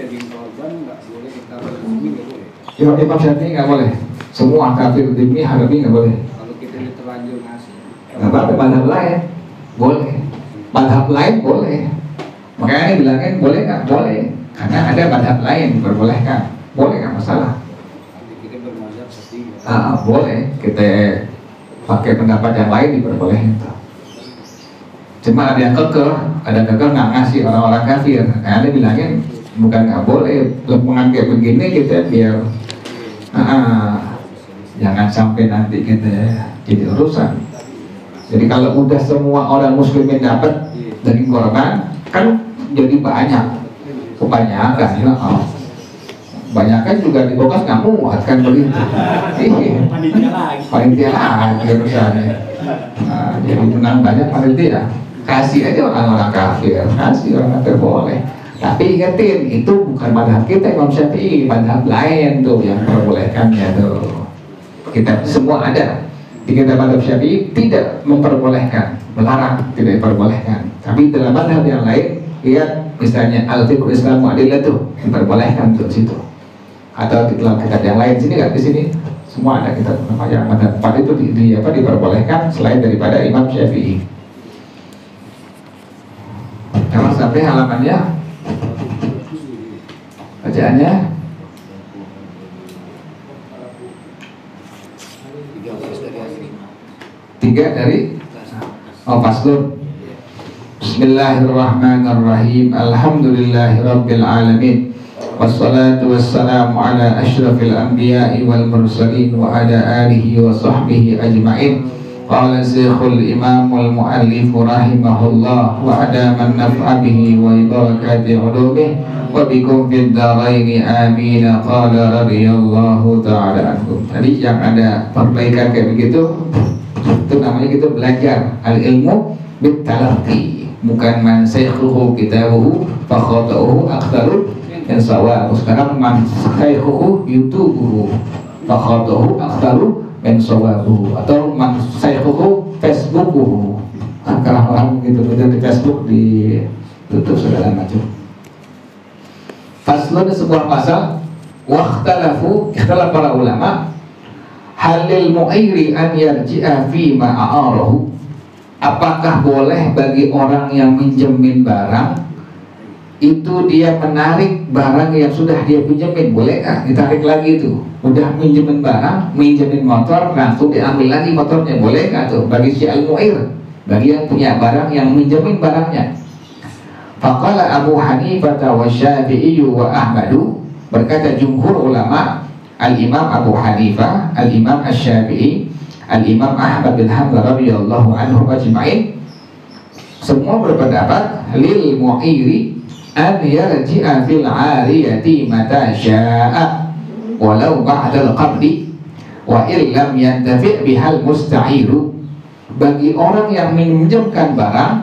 daging korban nggak boleh, kita zimmi nggak boleh. Ya, Imam Syafi'i nggak boleh. Semua kafir zimmi harbi nggak boleh. Kalau kita terlanjur ngasih. Nggak apa-apa, madhab lain boleh. Madhab lain boleh. Makanya ini bilangin boleh nggak? Boleh. Karena ada madhab lain diperbolehkan. Boleh nggak masalah. Kita bermazhab seperti itu. Boleh. Kita pakai pendapat yang lain diperbolehkan. Cuma ada yang kekeh, nggak ngasih orang-orang kafir. Nah, dia bilangin bukan nggak boleh, menganggap begini kita biar jangan sampai nanti kita jadi urusan. Jadi kalau udah semua orang muslimin dapat daging korban, kan jadi banyak, kebanyakan ya. Banyakan juga di Bokas nggak muat kan begitu. Panitia lagi urusannya. Jadi menang banyak panitia. Kasih aja orang-orang kafir, kasih orang kafir boleh. Tapi ingetin, itu bukan madhab kita Imam Syafi'i, madhab lain tuh yang memperbolehkannya tuh. Kita semua ada. Di kitab madhab Syafi'i tidak memperbolehkan, melarang, tidak diperbolehkan. Tapi dalam madhab yang lain, lihat misalnya Al-Fiqhul Islam Mu'adilah tuh diperbolehkan tuh situ. Atau di dalam kitab yang lain sini nggak di sini, semua ada kitab namanya madhab 4 itu diperbolehkan selain daripada Imam Syafi'i. Kalau sampai halamannya bacaannya 3 dari faslun. Bismillahirrahmanirrahim. Alhamdulillahirabbil alamin. Wassalatu wassalamu ala asyrafil anbiya'i wal mursalin wa ala alihi wa sahbihi ajma'in. Qala Syekhul Imamul Mu'allif rahimahullah wa adaman naf'a bihi wa barakati ulumih wa bikum fid dharaini amin. Qala radhiyallahu ta'ala anhum. Tadi yang ada perbaikan kayak begitu, itu namanya kita belajar al-ilmu bit-talaqqi, bukan man saykhuhu kitabuhu fa khata'uhu aktsaru yang sawa. Sekarang man saykhuhu yutubuhu fa khata'uhu aktsaru men sawabuhu, atau man saykhuhu facebookuhu. Kalau orang begitu di Facebook ditutup segala macam. Faslun sebuah pasal. Wakhtalafu, ikhtilaf para ulama, halil mu'iri an yarji'a fi ma'arahu. Apakah boleh bagi orang yang minjemin barang itu dia menarik barang yang sudah dia pinjemin? Boleh nggak ditarik lagi itu? Udah minjemin barang, minjemin motor, langsung diambil lagi motornya, boleh nggak tuh? Bagi si al-mu'ir, bagi yang punya barang yang minjemin barangnya. Faqala Abu Hanifah wa Syafi'i wa Ahmadu, berkata jumhur ulama, al-Imam Abu Hanifah, al-Imam Asy-Syafi'i, al-Imam Ahmad bin Hanbal radhiyallahu anhu ajma'in, semua berpendapat lil mu'iri an yarji'a fil 'ariyati mata sya'a walau ba'dal qabdi wa illam yantafi' bihal musta'iru. Bagi orang yang meminjamkan barang,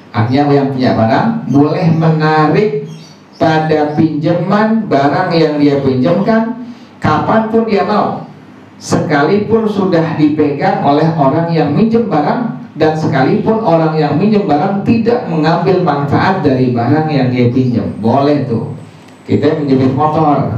artinya yang punya barang, boleh menarik pada pinjaman barang yang dia pinjamkan kapanpun dia mau, sekalipun sudah dipegang oleh orang yang minjem barang, dan sekalipun orang yang minjem barang tidak mengambil manfaat dari barang yang dia pinjam. Boleh tuh. Kita minjemin motor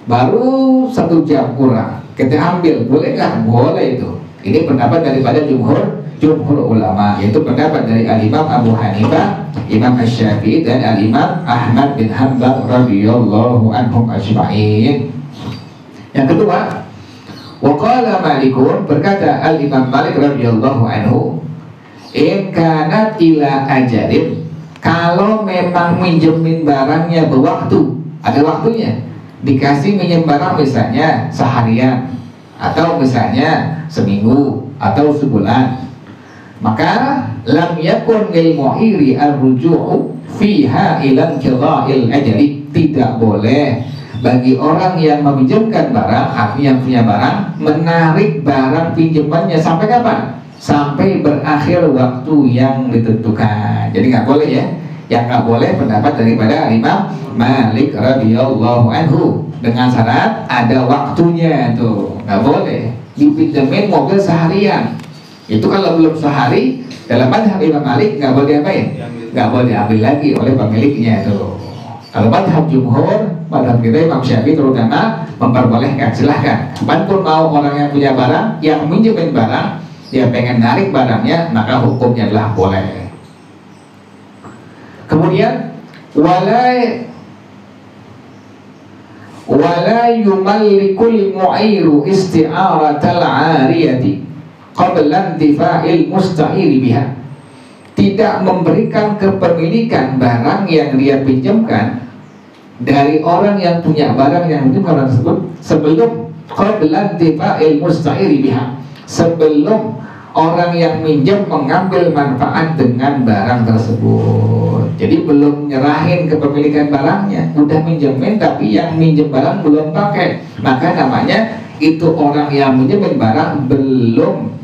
baru 1 jam kurang, kita ambil, boleh nggak? Boleh itu. Ini pendapat daripada jumhur ulama, yaitu pendapat dari al-Imam Abu Hanifah, Imam Asy-Syafi'i, dan al-Imam Ahmad bin Hanbal radhiyallahu anhum ajma'in. Yang kedua, waqala Malikun, berkata al-Imam Malik radhiyallahu anhu, in kanat ila ajalin, kalau memang minjemin barangnya berwaktu, ada waktunya, dikasih minjem barang misalnya seharian, atau misalnya seminggu, atau sebulan, maka lam yakun lil mu'iri ar-ruju'u fiha ila inqidha'il ajali, tidak boleh bagi orang yang meminjamkan barang, artinya yang punya barang, menarik barang pinjamannya sampai kapan? Sampai berakhir waktu yang ditentukan. Jadi nggak boleh ya. Yang nggak boleh pendapat daripada Imam Malik radhiyallahu anhu, dengan syarat ada waktunya tuh, nggak boleh dipinjemin mobil seharian. Itu kalau belum sehari, dalam madhab Imam Malik nggak boleh diapain? Nggak boleh diambil lagi oleh pemiliknya tuh. Kalau madhab jumhur, madhab kita Imam Syafi'i terutama memperbolehkan, silahkan. Kapanpun mau orang yang punya barang, yang minjemin barang, dia pengen narik barangnya, maka hukumnya adalah boleh. Kemudian wala yumallikul mu'iru isti'aratal 'ariyati qabla intifa'il musta'iri biha. Tidak memberikan kepemilikan barang yang dia pinjamkan dari orang yang punya barang yang pinjamkan tersebut sebelum qabla intifa'il musta'iri biha, sebelum orang yang minjem mengambil manfaat dengan barang tersebut. Jadi belum nyerahin kepemilikan barangnya, udah minjemin tapi yang minjem barang belum pakai, maka namanya itu orang yang minjemin barang belum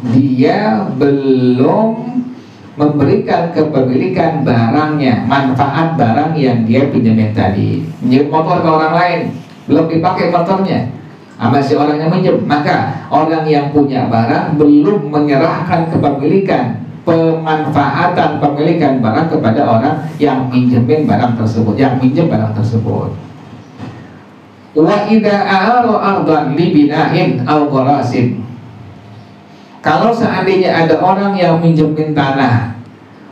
memberikan kepemilikan barangnya, manfaat barang yang dia pinjemin tadi. Minjem motor ke orang lain, belum dipakai motornya, masih orang yang minjem, maka orang yang punya barang belum menyerahkan kepemilikan, pemanfaatan pemilikan barang kepada orang yang minjemin barang tersebut, yang minjem barang tersebut. Wa idza a'ara ardan li bina'in aw gharasin. Kalau seandainya ada orang yang minjemin tanah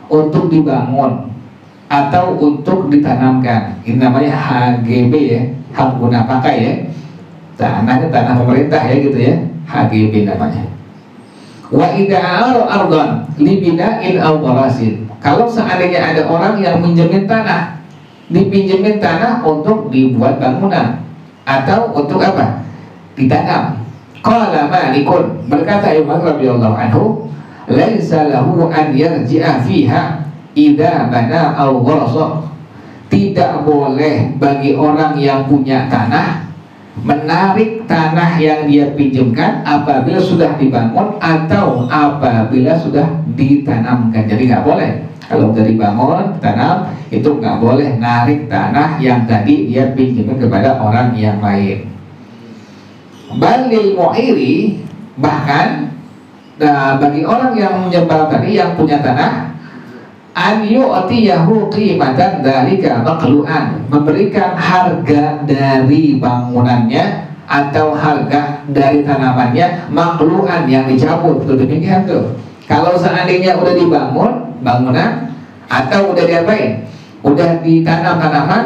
untuk dibangun atau untuk ditanamkan, ini namanya HGB ya, hak guna pakai ya. Tanahnya tanah pemerintah ya gitu ya, HGB namanya. Wa idza a'ara ardan li bina'in aw gharasin. Kalau seandainya ada orang yang minjemin tanah, dipinjemin tanah untuk dibuat bangunan atau untuk apa? Ditanam. Qala Malikun, berkata Imam radhiyallahu anhu, laisa lahu an yarji'a fiha idza bana aw gharasa. Tidak boleh bagi orang yang punya tanah menarik tanah yang dia pinjamkan apabila sudah dibangun atau apabila sudah ditanamkan. Jadi nggak boleh kalau sudah dibangun, tanam, itu nggak boleh narik tanah yang tadi dia pinjamkan kepada orang yang lain. Balil mu'iri, bahkan bagi orang yang menyebar tadi yang punya tanah, an yu'tiyahu qimatan dzalika maqlu'an, memberikan harga dari bangunannya atau harga dari tanamannya maqlu'an, yang dicabut. Demikian tuh. Kalau seandainya udah dibangun bangunan atau udah diapain, udah ditanam tanaman,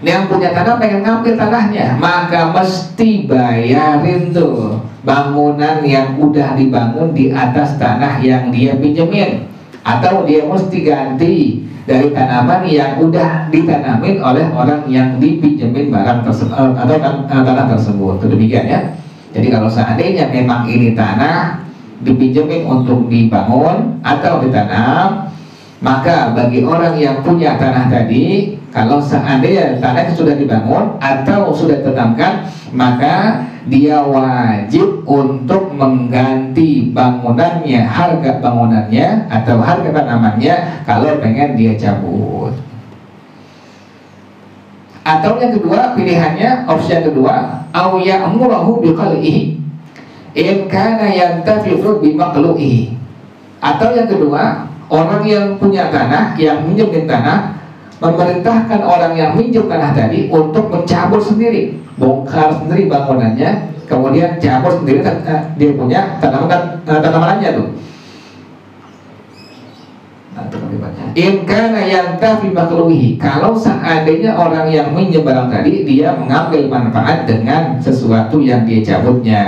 yang punya tanah pengen ngambil tanahnya, maka mesti bayarin tuh bangunan yang udah dibangun di atas tanah yang dia pinjemin, atau dia mesti ganti dari tanaman yang udah ditanamin oleh orang yang dipinjemin barang tersebut atau tanah tersebut. Demikian ya. Jadi kalau seandainya memang ini tanah dipinjemin untuk dibangun atau ditanam, maka bagi orang yang punya tanah tadi, kalau seandainya tanahnya sudah dibangun atau sudah ditanamkan, maka dia wajib untuk mengganti bangunannya, harga bangunannya atau harga tanamannya kalau pengen dia cabut. Atau yang kedua pilihannya, opsi yang kedua, au ya'murahu biqal'ihi in kana yantafi'u bimaqlu'ihi. Atau yang kedua, orang yang punya tanah, yang minjemin tanah, memerintahkan orang yang minjem tanah tadi untuk mencabut sendiri, bongkar sendiri bangunannya, kemudian cabut sendiri dia punya tanamannya tuh. In kana yantafi maqluhi, kalau seandainya orang yang minjem barang tadi dia mengambil manfaat dengan sesuatu yang dia cabutnya.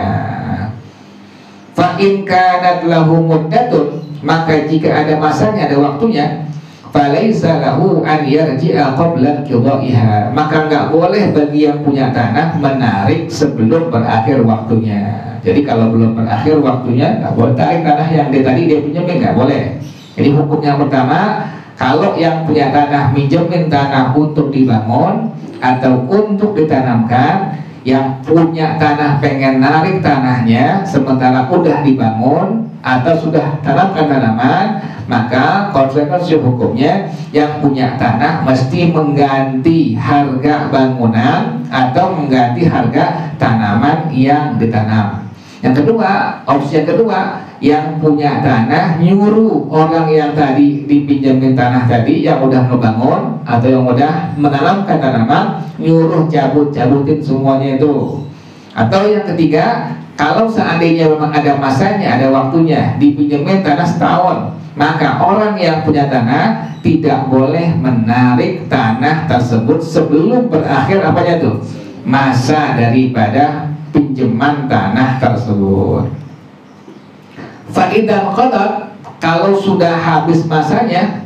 Fa in kanat lahu muddatun, maka jika ada masanya, ada waktunya, falaisa lahu an yarji'a qabla qada'iha, maka nggak boleh bagi yang punya tanah menarik sebelum berakhir waktunya. Jadi kalau belum berakhir waktunya nggak boleh tarik tanah yang tadi dia pinjemin, nggak boleh. Jadi hukum yang pertama, kalau yang punya tanah minjemin tanah untuk dibangun atau untuk ditanamkan, yang punya tanah pengen narik tanahnya sementara udah dibangun atau sudah tanamkan tanaman, maka konsekuensi hukumnya yang punya tanah mesti mengganti harga bangunan atau mengganti harga tanaman yang ditanam. Yang kedua, opsi yang kedua, yang punya tanah nyuruh orang yang tadi dipinjamin tanah tadi, yang udah ngebangun atau yang udah menanamkan tanaman, nyuruh cabutin semuanya itu. Atau yang ketiga, kalau seandainya memang ada masanya, ada waktunya, dipinjamin tanah setahun, maka orang yang punya tanah tidak boleh menarik tanah tersebut sebelum berakhir apanya tuh? Masa daripada pinjaman tanah tersebut. Fa'idan qadat, kalau sudah habis masanya,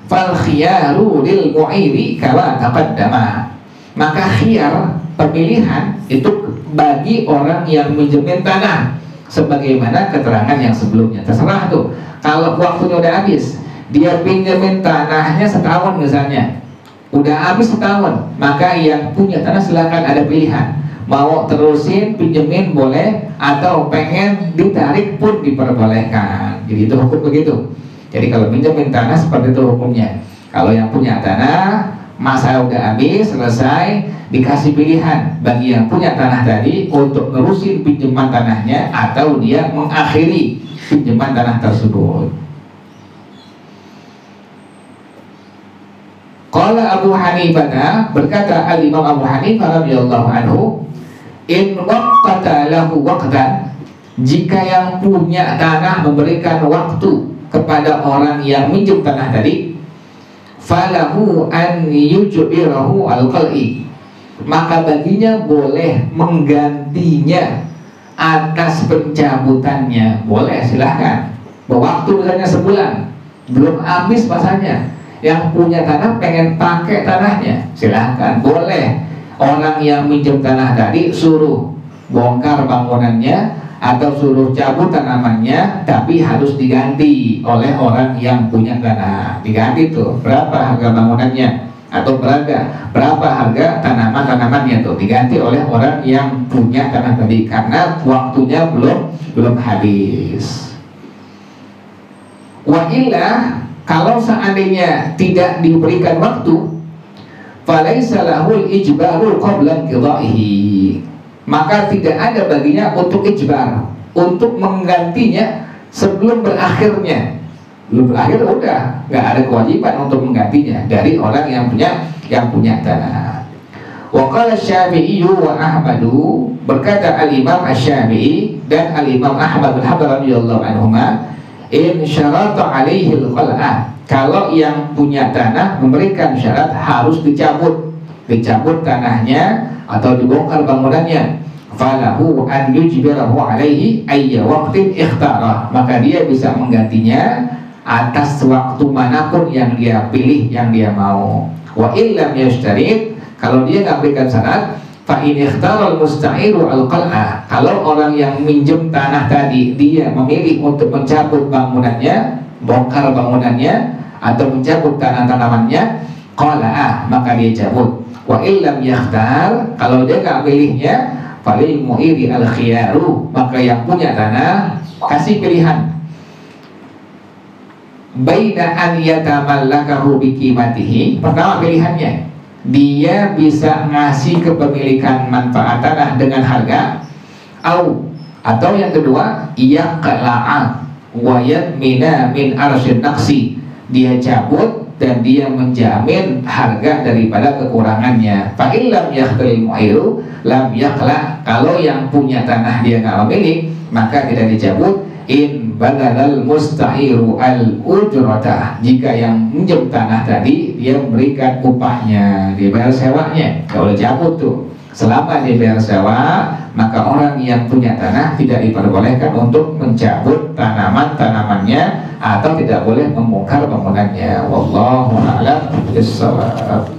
fal khiyaru lil mu'iri kama taqaddama, maka khiyar, pemilihan itu bagi orang yang minjemin tanah sebagaimana keterangan yang sebelumnya. Terserah tuh, kalau waktunya udah habis, dia pinjemin tanahnya setahun misalnya, udah habis setahun, maka yang punya tanah silakan, ada pilihan, mau terusin pinjemin boleh, atau pengen ditarik pun diperbolehkan. Jadi itu hukum begitu. Jadi kalau pinjemin tanah seperti itu hukumnya. Kalau yang punya tanah masa udah habis selesai, dikasih pilihan bagi yang punya tanah tadi untuk nerusin pinjaman tanahnya atau dia mengakhiri pinjaman tanah tersebut. Qala Abu Hanifah, berkata Al-Imam Abu Hanifah radhiyallahu anhu, in waqata lahu waqtan, jika yang punya tanah memberikan waktu kepada orang yang minjem tanah tadi, falahu an yujbirahu al-qal'i, maka baginya boleh menggantinya atas pencabutannya. Boleh, silahkan. Waktu misalnya sebulan, belum habis masanya, yang punya tanah pengen pakai tanahnya, silahkan, boleh. Orang yang minjem tanah tadi suruh bongkar bangunannya atau suruh cabut tanamannya, tapi harus diganti oleh orang yang punya tanah. Diganti tuh berapa harga bangunannya, atau berapa harga tanamannya tuh, diganti oleh orang yang punya tanah tadi, karena waktunya belum habis. Wa illa, kalau seandainya tidak diberikan waktu, falaisa lahul ijbaru qabla qada'ihi, maka tidak ada baginya untuk ijbar, untuk menggantinya sebelum berakhirnya. Belum berakhir udah nggak ada kewajiban untuk menggantinya dari orang yang punya tanah. Wa qala Syafi'i wa Ahmadu, berkata Al-Imam Asy-Syafi'i dan Al-Imam Ahmad bin Hanbal radhiyallahu anhuma, in syarata alaihi al-qal'ah, kalau yang punya tanah memberikan syarat harus dicabut tanahnya atau dibongkar bangunannya, falahu an yujbirahu alaihi ayya waqtin ikhtara, maka dia bisa menggantinya atas waktu manapun yang dia pilih, yang dia mau. Wa illam yashtarit, kalau dia nggak berikan syarat, fa in ikhtara al-musta'iru al-qal'ah, kalau orang yang minjem tanah tadi dia memilih untuk mencabut bangunannya, bongkar bangunannya atau mencabut tanah-tanamannya, qala, maka dia cabut. Wa illam yakhtar, kalau dia nggak pilihnya, falil mu'iri al-khiyaru, maka yang punya tanah kasih pilihan, baina an yatamallakahu biqimatihi. Pertama pilihannya, dia bisa ngasih kepemilikan manfaat tanah dengan harga, atau yang kedua, yaqla'a wa yadmina min arsyid naqsi, dia cabut dan dia menjamin harga daripada kekurangannya. Fa illam yakhtal mu'iru lam yaqla, kalau yang punya tanah dia nggak memilih, maka tidak dicabut. In badalal musta'iru al-ujrata, jika yang minjem tanah tadi dia memberikan upahnya, dia bayar sewanya, kalau cabut tuh. Selama dia bayar sewa, maka orang yang punya tanah tidak diperbolehkan untuk mencabut tanamannya atau tidak boleh membongkar bangunannya. Wallahu a'lam bishawab.